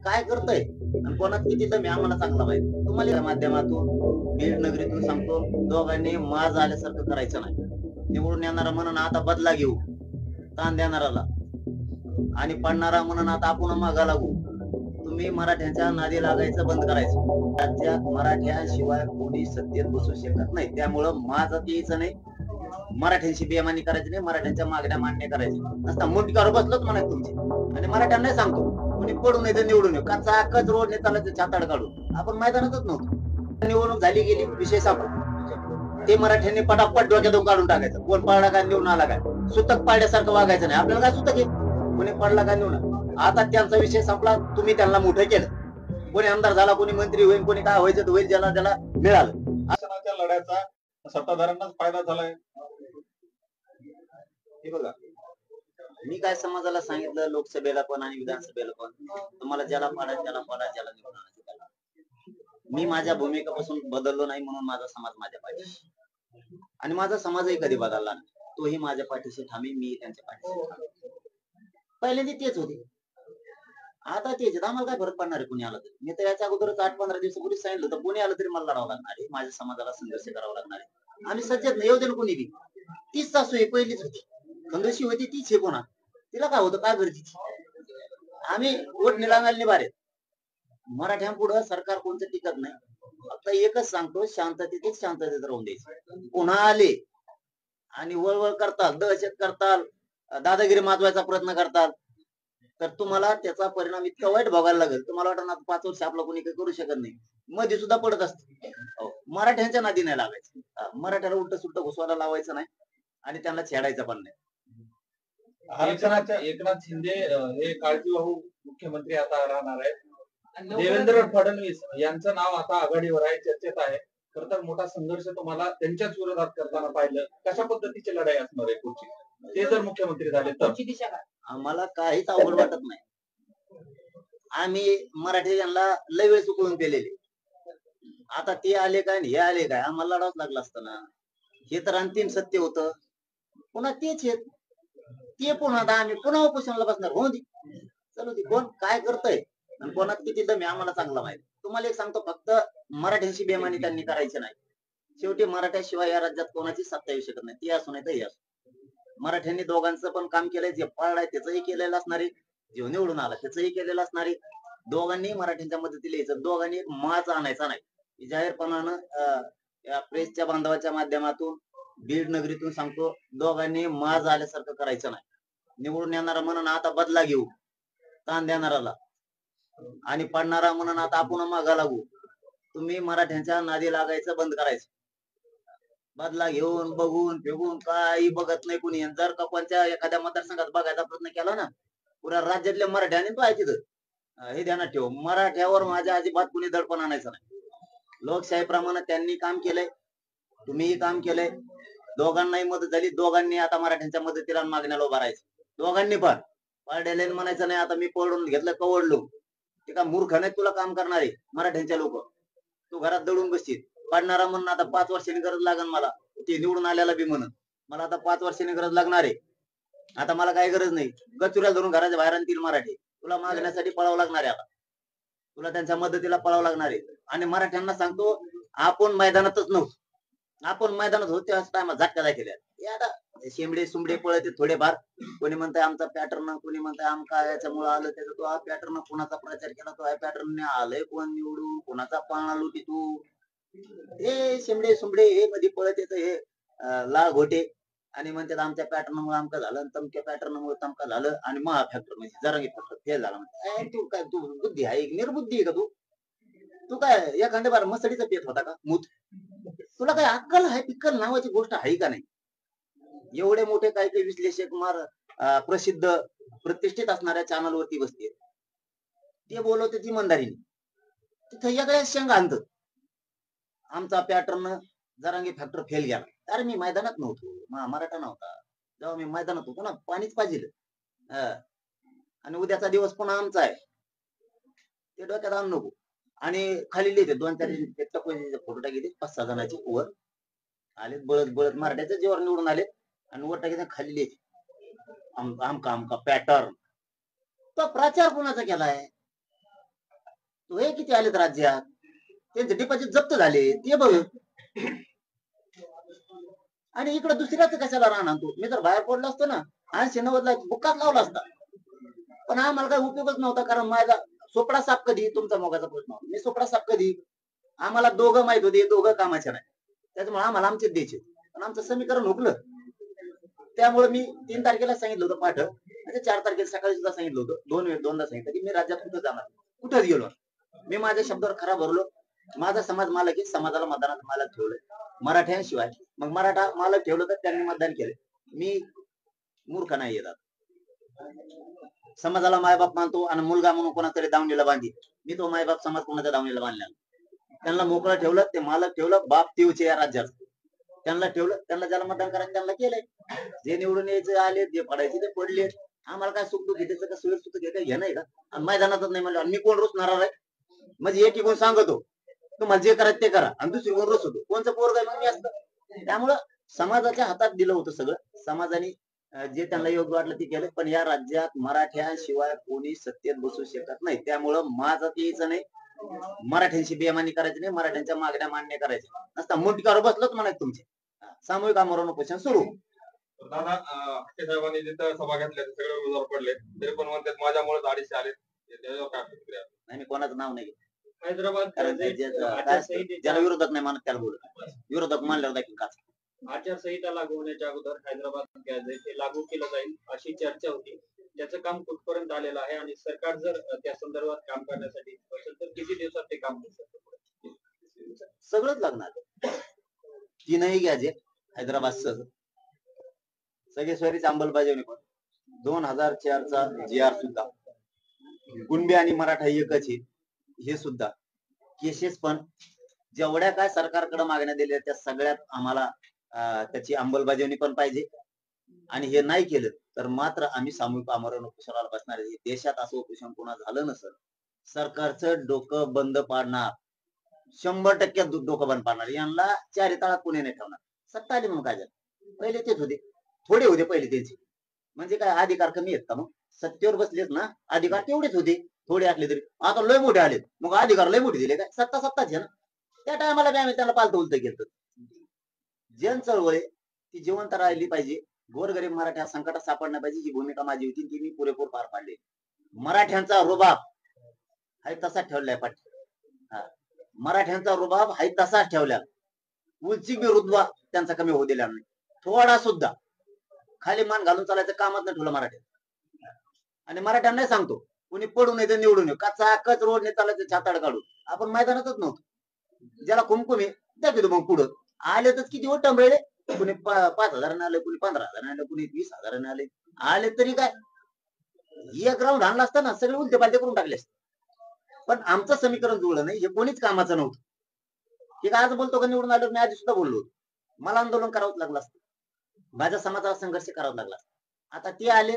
काय करतय आणि कोणात किती दम आहे आम्हाला चांगला माहिती. तुम्हाला या माध्यमातून बीड नगरीतून सांगतो, दोघांनी माज आल्यासारखं करायचं नाही. निवडून येणारा म्हणून आता बदला घेऊ ताण देणाराला, आणि पडणारा म्हणून आता आपण मागा लागू. तुम्ही मराठ्यांच्या नादी लागायचं बंद करायचं. राज्यात मराठ्याशिवाय कोणी सत्तेत बसू शकत नाही. त्यामुळं माझं यायचं नाही, मराठ्यांशी बेमानी करायची नाही, मराठ्यांच्या मागण्या मान्य करायची नसता मुंडक्यावर बसलोच म्हणायचं तुमची. आणि मराठ्यांना सांगतो, कोणी पडून येतं निवडून येऊ, कच्चा अक्कच रोड चालायचं छाताड काढून. आपण मैदानातच नव्हतो. निवडणूक झाली गेली, विषय संपला. ते मराठ्यांनी पटापट डोक्यातून काढून टाकायचं. कोण पडला काय निवडून आला काय, सुतक पाड्यासारखं वागायचं नाही. आपल्याला काय सुतक आहे, कोणी पडला काय निवडून. आता त्यांचा विषय संपला, तुम्ही त्यांना मोठं केलं. कोणी आमदार झाला, कोणी मंत्री होईल, कोणी काय व्हायचं होईल, ज्याला ज्याला मिळालं. शासनाच्या लढ्याचा सत्ताधाऱ्यांनाच फायदा झालाय. हे बघा, मी काय समाजाला सांगितलं, लोकसभेला पण आणि विधानसभेला पण, तुम्हाला ज्याला पाडायचं त्याला पाडा, ज्याला निवडून आणायचं त्याला. मी माझ्या भूमिकेपासून बदललो नाही, म्हणून माझा समाज माझ्या पाठीशी, आणि माझा समाजही कधी बदलला नाही. तोही माझ्या पाठीशी ठामी, मी त्यांच्या पाठीशी ठामी. पहिल्यांदा तेच होते, आता तेच. आम्हाला काय फरक पडणार आहे कोणी आलं तरी. मी तर याच्या अगोदरच 8-15 दिवसापूर्वी सांगितलं होतं, कोणी आलं तरी मला लढावं लागणार आहे, माझ्या समाजाला संघर्ष करावा लागणार आहे. आम्ही सज्जत नाही, येऊ दे कोणी बी. तीच सासू आहे, पहिलीच होती, खंदोशी होती, तीच आहे. कोणा तिला काय होतं, काय गरजी. आम्ही वोट निलावायला निभारे. मराठ्यांपुढं सरकार कोणतं टिकत नाही. फक्त एकच सांगतो, शांततेतच शांततेत राहून द्यायचं. पुन्हा आले आणि वळवळ करतात, दहशत करतात, दादागिरी माजवायचा प्रयत्न करतात, तर तुम्हाला त्याचा परिणाम इतका वाईट भोगायला लागेल. तुम्हाला वाटणार 5 वर्ष आपलं कोणी काही करू शकत नाही. मध्ये सुद्धा पडत असते. मराठ्यांच्या नादी नाही लागायचं. मराठ्याला उलट सुलट घुसवायला लावायचं नाही आणि त्यांना छेडायचं पण नाही. एकनाथ शिंदे हे काळजीवाहू मुख्यमंत्री आता राहणार आहेत. देवेंद्र फडणवीस यांचं नाव आता आघाडीवर आहे, चर्चेत आहे. खर तर मोठा संघर्ष तुम्हाला त्यांच्याच विरोधात करताना पाहिलं. कशा पद्धतीची लढाई असणार आहे पुढची, ते जर मुख्यमंत्री झाले तर? दिशा काय आम्हाला काहीच अवघड वाटत नाही. आम्ही मराठी यांना लय वेळ चुकवून केलेले. आता ते आले काय हे आले काय, आम्हाला लढावंच लागलं असतं ना. हे तर अंतिम सत्य होतं. पुन्हा तेच आहेत ते, पुन्हा आता आम्ही पुन्हा उपोषणाला बसणार. हो दे, चलो दे. कोण काय करतय आणि कोणात किती दम आहे आम्हाला चांगला माहिती. तुम्हाला एक सांगतो, फक्त मराठ्यांशी बेमानी त्यांनी करायची नाही. शेवटी मराठ्याशिवाय या राज्यात कोणाची सत्ता येऊ शकत नाही, ती असू नाही तर हे असू. मराठ्यांनी दोघांचं पण काम केलंय, जे पळलाय त्याचंही केलेलं असणार आहे, जे निवडून आला त्याचंही केलेलं असणार आहे. दोघांनी मराठ्यांच्या मदतीला यायचं, दोघांनी माज आणायचा नाही. जाहीरपणानं या प्रेसच्या बांधवाच्या माध्यमातून बीड नगरीतून सांगतो, दोघांनी माज आल्यासारखं करायचं नाही. निवडून येणारा म्हणून आता बदला घेऊ ताण देणाराला, आणि पडणारा म्हणून आता आपण मागा लागू. तुम्ही मराठ्यांच्या नादी लागायचं बंद करायचं. बदला घेऊन बघून फेगून काही बघत नाही कुणी. जर का कोणत्या एखाद्या मतदारसंघात बघायचा प्रयत्न केला ना, पुऱ्या राज्यातल्या मराठ्याने तो आहे तिथं. हे ध्यानात ठेव, मराठ्यावर माझ्या अजिबात कुणी दडपण आणायचं नाही. लोकशाहीप्रमाणे त्यांनी काम केलंय, तुम्हीही काम केलंय. दोघांनाही मदत झाली, दोघांनी आता मराठ्यांच्या मदतीला मागण्याला उभा राहायचं. दोघांनी पण पारड्याला म्हणायचं नाही आता मी पळून घेतलं कवडलो. ते का मूर्ख नाही तुला काम करणारे मराठ्यांच्या लोक. तू घरात दडून बसशील. पडणारा म्हणून आता 5 वर्षांनी गरज लागेल मला, ते निवडून आल्याला बी म्हणून मला आता 5 वर्षांनी गरज लागणार आहे. आता मला काही गरज नाही, गचुऱ्या धरून घराच्या बाहेर आणतील मराठी. तुला मागण्यासाठी पळावं लागणार आहे, आता तुला त्यांच्या मदतीला पळावं लागणार आहे. आणि मराठ्यांना सांगतो, आपण मैदानातच नव्हतो, आपण मैदानात होतो त्याच टायमात झटका दाखवल्या. आता शेंबडे सुंबडे पळते थोडेफार. कोणी म्हणताय आमचा पॅटर्न, कोणी म्हणताय आमका याच्यामुळे आलं त्याचा. तो हा पॅटर्न कोणाचा प्रचार केला, तो ह्या पॅटर्नने आलंय कोण निवडून, कोणाचा पाळणा लुटी तू. हे शेंबडे सुंबडे हे मध्ये पळत येत, हे लाल घोटे, आणि म्हणतात आमच्या पॅटर्नमुळे आमका झालं, तमक्या पॅटर्नमुळे तमका झालं, आणि महा फॅक्टर म्हणजे जरांगी फॅक्टर फेल झाला. तू काय, तू बुद्धी आहे निर्बुद्धी आहे का तू? तू काय एखाद्या बार मसडीचा पेत होता का मूत? तुला काय अक्कल आहे, पिक्कल नावाची गोष्ट आहे का नाही? एवढे मोठे काही काही विश्लेषक मार प्रसिद्ध प्रतिष्ठित असणाऱ्या चॅनलवरती बसते, ते बोलवते ती मंदारीने, तिथं या शेंगा आणत आमचा पॅटर्न जरांगी फॅक्टर फेल गेला. अरे मी मैदानात नव्हतो, मराठा नव्हता, जेव्हा मी मैदानात होतो ना पाणीच पाहिजे. आणि उद्याचा दिवस पुन्हा आमचा आहे, ते डोक्यात आणू नको. आणि खाली लिहिते 2-4 फोटो टाकते 5-6 जणांचे वर आले, बळत बळत मराठ्याच्या जीवावर निवडून आले, आणि वर टाकीते खाली लिहिते आमका आमका पॅटर्न. तो प्रचार कोणाचा केलाय? तो हे किती आलेत राज्यात, त्यांचे डिपॉझिट जप्त झाले ते बघ. आणि इकडे दुसऱ्याच कशाला राहणार तू? मी तर बाहेर पडलो असतो ना, 80-90 बुक्काच लावला असता, पण आम्हाला काही उपयोगच नव्हता. कारण माझा सोपडा साप कधी, तुमचा मोगाचा प्रश्न होता, मी सोपडा साप कधी, आम्हाला दोघं माहित होते दोघं कामाचे नाही, त्याच्यामुळे आम्हाला आमचे द्यायचे, पण आमचं समीकरण हुकलं. त्यामुळे मी 3 तारखेला सांगितलं होतं पाठ, म्हणजे 4 तारखेला सकाळी सुद्धा सांगितलं होतं, दोनदा सांगितलं की मी राज्यात कुठं जाणार, कुठंच गेलो. मी माझ्या शब्दावर खरा भरलो. माझा समाज मालक आहे, समाजाला मतदानात मालक ठेवलंय मराठ्यांशिवाय. मग मराठा मालक ठेवलं तर त्यांनी मतदान केलं. मी मूर्ख नाही येतात. समाजाला मायबाप मानतो आणि मुलगा म्हणून कोणातरी दावणीला बांधी. मी तो मायबाप समाज कोणाच्या दावणीला बांधला. त्यांना मोकळं ठेवलं, ते मालक ठेवलं, बाप तीवचे या राज्यात. त्यांना ठेवलं, त्यांना ज्याला मतदान करायचं त्यांना केलंय. जे निवडून यायचे आले, जे पडायचे ते पडले. आम्हाला काय सुख दुःख घेतायचं का सुख सुख घेता घे नाही का? आणि मैदानातच नाही म्हणलं मी कोण रुसणार आहे? म्हणजे एक कोण सांगतो तुम्हाला जे करायचं ते करा, आणि दुसरी कोण रुसतो कोणचं पोरग मग मी असतं. त्यामुळं समाजाच्या हातात दिलं होतं सगळं. समाजाने जे त्यांना योग्य वाटलं ते केलं. पण या राज्यात मराठ्यांशिवाय कोणी सत्तेत बसू शकत नाही. त्यामुळं माझं यायचं नाही, मराठ्यांशी बेमानी करायची नाही, मराठ्यांच्या मागण्या मान्य करायच्या नसता मुंडक्यावर बसलोच म्हणायचं तुमचे. सामूहिक आमरण उपोषण सुरू. दादा हट्टे साहेबांनी जिथं सभा घेतल्या सगळे उमेदवार पडले, तरी पण म्हणतात माझ्यामुळेच 250 आले. त्याच्यावर काय प्रतिक्रिया? नाही, मी कोणाचं नाव नाही घेत. हैदराबाद कारण ज्याला विरोधक नाही मानत त्याला बोलत, विरोधक मानल्यावर देखील का. आचारसंहिता लागू होण्याच्या अगोदर हैदराबाद गॅझेट हे लागू केलं जाईल अशी चर्चा होती. त्याचं काम कुठपर्यंत आलेलं आहे आणि सरकार जर त्या संदर्भात काम करण्यासाठी असेल तर किती दिवसात ते काम होऊ शकतं? सगळंच लागणार. 3ही गॅझेट हैदराबाद सह सगळे सोयरीच अंमलबजावणी पण 2004चा GR सुद्धा, कुणबी आणि मराठा एकच आहे हे सुद्धा, केसेस पण जेवढ्या काय सरकारकडे मागण्या दिल्या त्या सगळ्यात आम्हाला त्याची अंमलबजावणी पण पाहिजे. आणि हे नाही केलं तर मात्र आम्ही सामूहिक आमरण उपोषणाला बसणार आहे. देशात असं उपोषण कोणा झालं नसेल. सरकारचं डोकं बंद पाडणार, 100% डोकं बंद पाडणार. यांना चारी तळात कोणी नाही ठेवणार. सत्ता आली म्हणून काय झालं? पहिले तेच होते, थोडे होते पहिले त्यांचे, म्हणजे काय अधिकार कमी आहेत का? मग सत्तेवर बसलेत ना, अधिकार तेवढेच होते, थोडे असले तरी. आता लय मोठे आलेत, मग अधिकार लय मोठे दिले काय? सत्ता सत्ताच आहे ना. त्या टायमाला बी आम्ही त्याला पालतं उलट केलं. जन चळवळ ती जिवंत राहिली पाहिजे. गोरगरीब मराठा संकटात सापडण्या पाहिजे, ही भूमिका माझी होती, ती मी पुरेपूर पार पाडली. मराठ्यांचा रुबाब हाय तसाच ठेवलाय पाठी. मराठ्यांचा रुबाब हाय तसाच ठेवला. उंची बी रुतबा त्यांचा कमी होऊ दिला नाही थोडा सुद्धा. खाली मान घालून चालायचं कामच नाही ठेवलं मराठ्यात. आणि मराठ्यांना नाही सांगतो, कुणी पडून येतं निवडून येऊ, कचाकच रोडने चालायचं छाताड काढून. आपण मैदानातच नव्हतो. ज्याला कुमकुमे दाखवतो मग पुढं आले तर किती ओ टंबळे, कुणी 5,000 आले, कुणी 15,000 आले, कुणी 20,000 आले. आले तरी काय, एक राऊंड आणला असताना सगळे उलटे पालटे करून टाकले असते. पण आमचं समीकरण जुळलं नाही, हे कोणीच कामाचं नव्हतं. की आज बोलतो का निवडून आलो, मी आधी सुद्धा बोललो. मला आंदोलन करावंच लागलं असतं, माझ्या समाजाला संघर्ष करावा लागला. आता ते आले,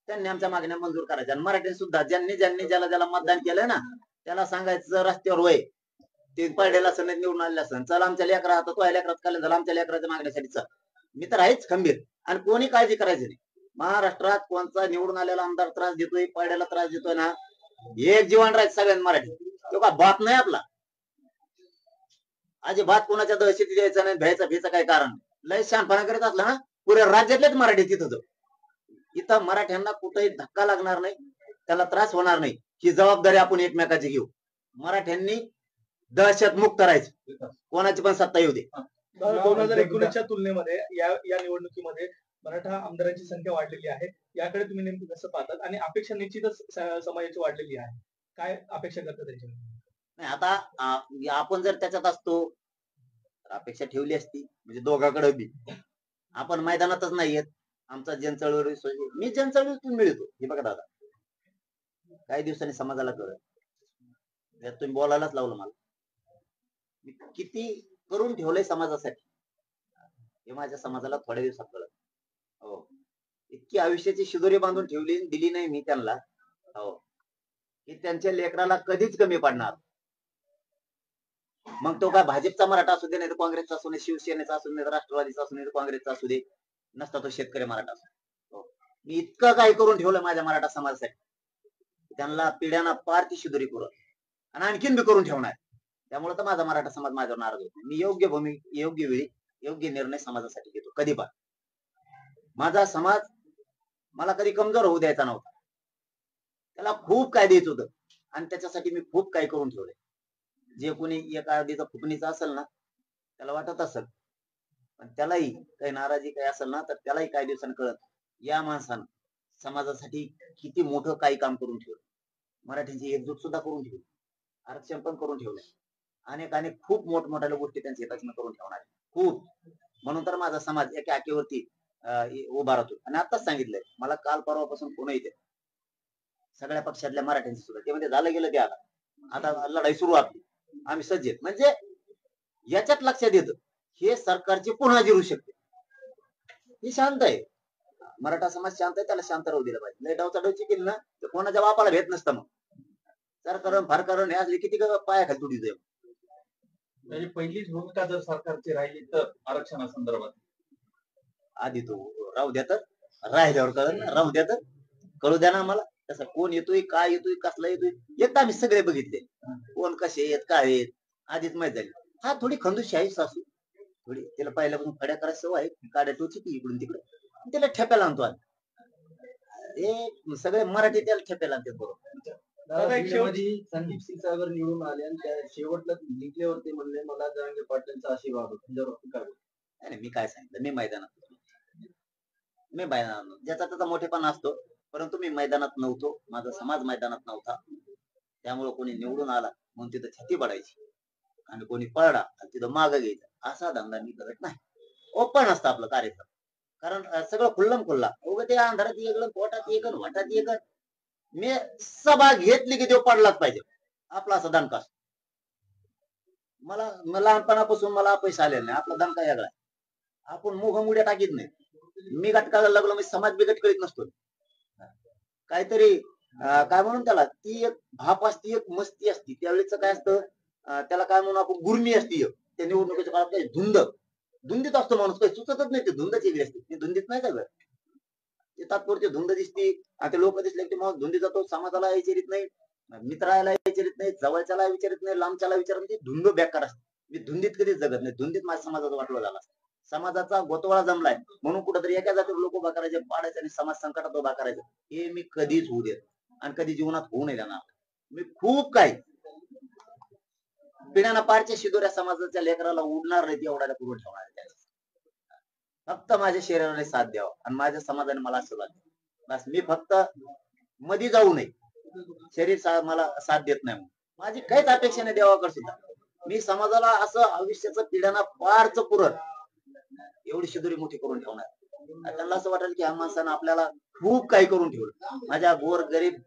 त्यांनी आमच्या मागण्या मंजूर करायच्या. आणि मराठी सुद्धा ज्यांनी ज्याला ज्याला मतदान केलंय ना, त्याला सांगायचं रस्त्यावर वय ते पडलेला असं निवडून आलेलं असं, चल आमच्या लेकरा, आता तो लेकरात काल झाला आमच्या लेकराच्या मागण्यासाठी चल. मी तर आहेच खंबीर. आणि कोणी काळजी करायची नाही. महाराष्ट्रात कोणता निवडून आलेला आमदार त्रास देतोय, पडलेला त्रास देतोय ना, एक जीवन राहायचं सगळ्यांना मराठी. तो का बाप नाही आपला. अजिबात कोणाच्या दहशती द्यायचा नाही, भ्यायचा भ्यायचं काय कारण. लय शहाणपणा करत असला ना, पुऱ्या राज्यातलेच मराठी तिथं. इथं मराठ्यांना कुठेही धक्का लागणार नाही, त्याला त्रास होणार नाही, ही जबाबदारी आपण एकमेकाची घेऊ. मराठ्यांनी दहशत मुक्त करायची, कोणाची पण सत्ता येऊ दे. 2019च्या तुलनेमध्ये या निवडणुकीमध्ये मराठा आमदारांची संख्या वाढलेली आहे. याकडे तुम्ही नेमकं कसं पाहतात? आणि अपेक्षा निश्चितच समाजाची वाढलेली आहे. काय अपेक्षा करता त्याच्या? नाही, आता आपण जर त्याच्यात असतो तर अपेक्षा ठेवली असती, म्हणजे दोघांकडे बी. आपण मैदानातच नाहीयेत. आमचा जनचळवळी, मी जनचळवळीतून मिळतो. हे बघा दादा, काही दिवसांनी समाजाला कळलं, यात तुम्ही बोलायलाच लावलं मला. मी किती करून ठेवलंय समाजासाठी हे माझ्या समाजाला थोड्या दिवसात कळलं. हो, इतकी आयुष्याची शिदोरी बांधून ठेवली दिली नाही मी त्यांना, हो, की त्यांच्या लेकराला कधीच कमी पडणार. मग तो काय भाजपचा मराठा असू दे, नाही तर काँग्रेसचा असू दे, शिवसेनेचा असू दे, राष्ट्रवादीचा असू दे, काँग्रेसचा असू दे, नसता तो शेतकरी मराठा असू. मी इतकं काय करून ठेवलं माझ्या मराठा समाजासाठी. त्यांना पिढ्यांना पार ती शिदोरी करू आणि आणखीन बी करून ठेवणार. त्यामुळे तर माझा मराठा समाज माझ्यावर नाराज होतो. मी योग्य वेळी योग्य निर्णय समाजासाठी घेतो. कधी पण माझा समाज मला कधी कमजोर होऊ द्यायचा नव्हता. त्याला खूप काय द्यायचं होतं आणि त्याच्यासाठी मी खूप काही करून ठेवलंय. जे कोणी एका आधीचा फुकणीचा असेल ना, त्याला वाटत असेल, पण त्यालाही काही नाराजी काही असेल ना, तर त्यालाही काही दिवसांनी कळत या माणसानं समाजासाठी किती मोठं काही काम करून ठेवलं. मराठीची एकजूट सुद्धा करून ठेवली, आरक्षण पण करून ठेवलंय. अनेक खूप मोठमोठ्या गोष्टी त्यांच्या हिताचं करून ठेवणार खूप. म्हणून तर माझा समाज एका आकेवरती उभा राहतो. आणि आताच सांगितलंय मला, काल परवापासून पुणे येते सगळ्या पक्षातल्या मराठ्यांची सुद्धा, ते म्हणजे झालं गेलं ते आता लढाई सुरू आपली, आम्ही सज्ज आहेत. म्हणजे याच्यात लक्षात येतं हे सरकारची पुन्हा जिरू शकते. ही शांत आहे, मराठा समाज शांत आहे, त्याला शांत राहू दिलं पाहिजे. लय डावचा डवची केली ना तर कोणाच्या बापाला भेट नसतं. मग सरकरण फारकरण हे असले किती पायाखाली तुडी जाईल. म्हणजे पहिलीच भूमिका जर सरकारची राहिली तर आरक्षणासंदर्भात आधी तो राहू द्या, तर राहिल्यावर कळलं ना, राहू द्या तर कळू द्या ना आम्हाला. तसं कोण येतोय, काय येतोय, कसला येतोय, एक आम्ही सगळे बघितले. कोण कसे आहेत, काय आहेत, आधीच माहित झाली. हा थोडी खंदूशी आहे सासू, थोडी त्याला पहिल्यापासून खड्या करायची सवय आहे, काड्या टोची ती इकडून तिकडे, त्याला ठेप्याला आणतो आम्ही. हे सगळे मराठी त्याला ठेप्याला आणतात बरोबर. संदीप क्षीरसागर निवडून आले आणि त्या शेवटला जिंकल्यावरती म्हणले मला जरांगे पाटलांचा आशीर्वाद होता. मी काय सांगितलं, मी मैदानात ज्याचा त्याचा मोठेपणा असतो, परंतु मी मैदानात नव्हतो, माझा समाज मैदानात नव्हता. त्यामुळे कोणी निवडून आला म्हणून तिथं छाती पडायची आणि कोणी पळला तिथं मागं घ्यायचं असा धंदा मी करत नाही. ओपन असतं आपलं कार्यक्रम, कारण सगळं खुल्लम खुल्ला. उगं ते अंधारात येगळं, पोटात येगळं, वाटात येगळं. मी सभा घेतली की देव पडलाच पाहिजे, आपला असा दणका असतो. मला लहानपणापासून मला पैसा आलेला नाही, आपला दणका वेगळा. आपण मुघ मुड्या टाकीत नाही. मी गटकाला लागलो, मी समाज बिगट करीत नसतो. काहीतरी काय म्हणून त्याला, ती एक भाप असती, एक मस्ती असती. त्यावेळेच काय असतं, त्याला काय म्हणून आपण, गुरमी असती. त्या निवडणुकीच्या काळात काही धुंदीत असतो माणूस, काही सुचतच नाही. ते धुंदच वेगळी असते, ती धुंदीत नाही सगळं. ते तात्पुरती धुंद दिसती आणि ते लोक दिसले की माणूस धुंदी जातो. समाजाला विचारित नाही, मित्राला विचारित नाही, जवळच्याला विचारित नाही, लांबच्याला विचारत नाही. धुंद बेकार असते. मी धुंदीत कधीच जगत नाही. धुंदीत माझ्या समाजाचा वाटला झाला. समाजाचा गोतवाळा जमलाय म्हणून कुठेतरी एका जातीवर लोक उभा करायचे, पाडायचे आणि समाज संकटात उभा करायचं, हे मी कधीच होऊ देत आणि कधी जीवनात होऊ नये देणार. मी खूप काही पिढ्याना पारच्या शिदोऱ्या समाजाच्या लेकराला उडणार नाही एवढ्याला करून ठेवणार. फक्त माझ्या शरीराने साथ द्यावा आणि माझ्या समाजाने मला आशीर्वाद द्यावा. बस मी फक्त मध्ये जाऊ नये, शरीर मला साथ देत नाही. माझी काहीच अपेक्षा नाही देवाकडे सुद्धा. मी समाजाला असं आयुष्याचं पिढ्यांना पारच पुरत एवढी शिदोरी मोठी करून ठेवणार. त्यांना असं वाटेल की ह्या माणसानं आपल्याला खूप काही करून ठेवलं. माझ्या गोर गरीब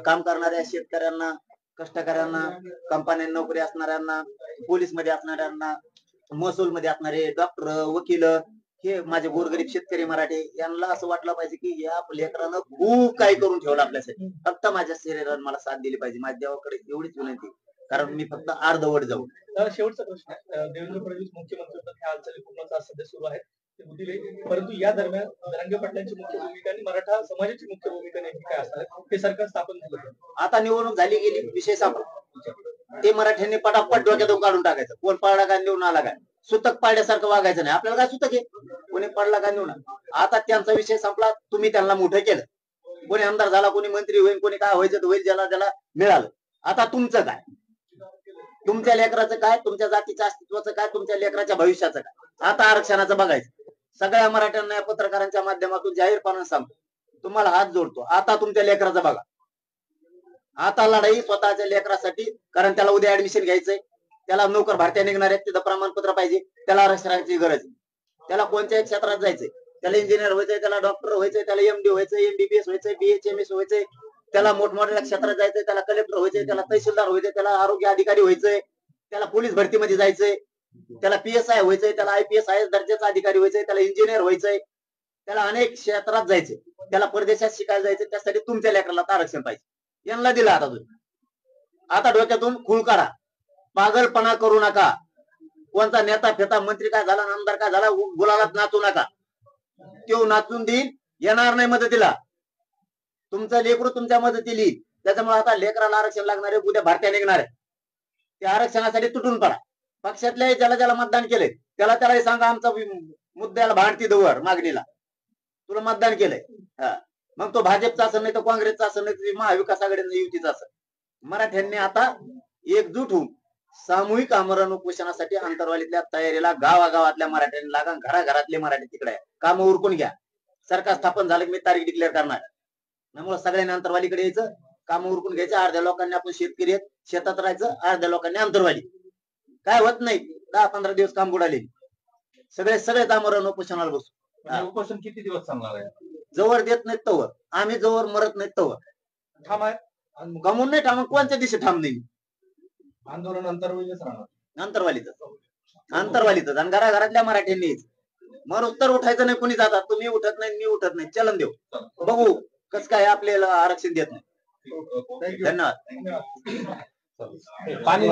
काम करणाऱ्या शेतकऱ्यांना, कष्टकऱ्यांना, कंपन्यात नोकरी असणाऱ्यांना, पोलीस मध्ये असणाऱ्यांना, महसूल मध्ये असणारे डॉक्टर, वकील, हे माझे गोरगरीब शेतकरी मराठी, यांना असं वाटलं पाहिजे की या लेकरानं खूप काही करून ठेवलं आपल्यासाठी. फक्त माझ्या शरीराने मला साथ दिली पाहिजे. माझ्या देवाकडे एवढीच विनंती, कारण मी फक्त अर्धवट जाऊ. शेवटचा प्रश्न आहे, देवेंद्र फडणवीस मुख्यमंत्री होतात, ह्या हालचाली पूर्ण सध्या सुरू आहेत, परंतु या दरम्यान जरांगे पाटलांची मुख्य भूमिका आणि मराठा समाजाची मुख्य भूमिका नेमकी काय असणार आहे? हे सरकार स्थापन झालं, आता निवडणूक झाली गेली, विषय संपला. ते मराठ्यांनी पटापट डोक्यातून काढून टाकायचं. कोण पडला काय निवडून आला काय, सुतक पाडल्यासारखं वागायचं नाही. आपल्याला काय सुतक आहे, कोणी पडला काय निवडून. आता त्यांचा विषय संपला, तुम्ही त्यांना मोठं केलं. कोणी आमदार झाला, कोणी मंत्री होईल, कोणी काय व्हायचं तर होईल, ज्याला त्याला मिळालं. आता तुमचं काय, तुमच्या लेकराचं काय, तुमच्या जातीच्या अस्तित्वाचं काय, तुमच्या लेकराच्या भविष्याचं काय. आता आरक्षणाचं बघायचं. सगळ्या मराठ्यांना पत्रकारांच्या माध्यमातून जाहीरपणे सांगतो, तुम्हाला हात जोडतो, आता तुमच्या लेकराचं बघा. आता लढाई स्वतःच्या लेकरासाठी, कारण त्याला उद्या ऍडमिशन घ्यायचंय, त्याला नोकर भरत्या निघणार आहेत, तिथं प्रमाणपत्र पाहिजे, त्याला आरक्षणाची गरज आहे. त्याला कोणत्याही क्षेत्रात जायचंय, त्याला इंजिनियर व्हायचंय, त्याला डॉक्टर व्हायचंय, त्याला एमडी व्हायचंय, एमबीबीएस व्हायचंय, बीएचएमएस व्हायचंय, त्याला मोठमोठ्या क्षेत्रात जायचंय, त्याला कलेक्टर व्हायचंय, त्याला तहसीलदार व्हायचंय, त्याला आरोग्य अधिकारी व्हायचंय, त्याला पोलीस भरतीमध्ये जायचंय, त्याला पीएसआय व्हायचंय, त्याला आयपीएस आय दर्जाचा अधिकारी व्हायचंय, त्याला इंजिनियर व्हायचंय, त्याला अनेक क्षेत्रात जायचंय, त्याला परदेशात शिकायला जायचंय. त्यासाठी तुमच्या लेकराला आरक्षण पाहिजे. यांना दिलं आता तुम्ही. आता डोक्यातून खूळ काढा, पागलपणा करू नका. कोणता नेता फेता मंत्री काय झाला, आमदार काय झाला, गुलालात नाचू नका. तो नाचून देईल, येणार नाही मदतीला. तुमचं लेकरू तुमच्या मदतीला येईल. त्याच्यामुळे आता लेकराला आरक्षण लागणार आहे, उद्या भारतीय निघणार आहे. त्या आरक्षणासाठी तुटून पडा. पक्षातल्या ज्याला ज्याला मतदान केलंय त्याला सांगा आमचा मुद्द्याला भांडती दवर मागणीला तुला मतदान केलंय. मग तो भाजपचा असेल नाही तर काँग्रेसचा असेल नाही तर महाविकास आघाडीचा युतीचा असेल. मराठ्यांनी आता एकजूट होऊन सामूहिक आमरण उपोषणासाठी अंतरवालीतल्या तयारीला गावागावातल्या मराठ्यांनी लागा. घराघरातले मराठी तिकडे आहे. काम उरकून घ्या. सरकार स्थापन झालं की मी तारीख डिक्लेअर करणार. त्यामुळे सगळ्यांनी अंतरवालीकडे यायचं, काम उरकून घ्यायचं. अर्ध्या लोकांनी आपण शेतकरी आहेत, शेतात राहायचं, अर्ध्या लोकांनी अंतरवाली. काय होत नाही, 10-15 दिवस काम बुडाले. सगळे आमरण उपोषणाला बसू. उपोषण किती दिवस चालणार आहे? जवळ देत नाहीत तवर, आम्ही जवळ मरत नाहीत तवर ठाम आहे. गमून नाही ठाम. कोणत्या दिवशी ठाम नाही. आंदोलन अंतर्वालीच राहणार. अंतरवालीतच आणि घराघरातल्या मराठ्यांनी मग उत्तर उठायचं नाही. कुणी जातात, तुम्ही उठत नाही, मी उठत नाही, चलन देऊ, बघू कस काय आपल्याला आरक्षण देत नाही. धन्यवाद. पाणी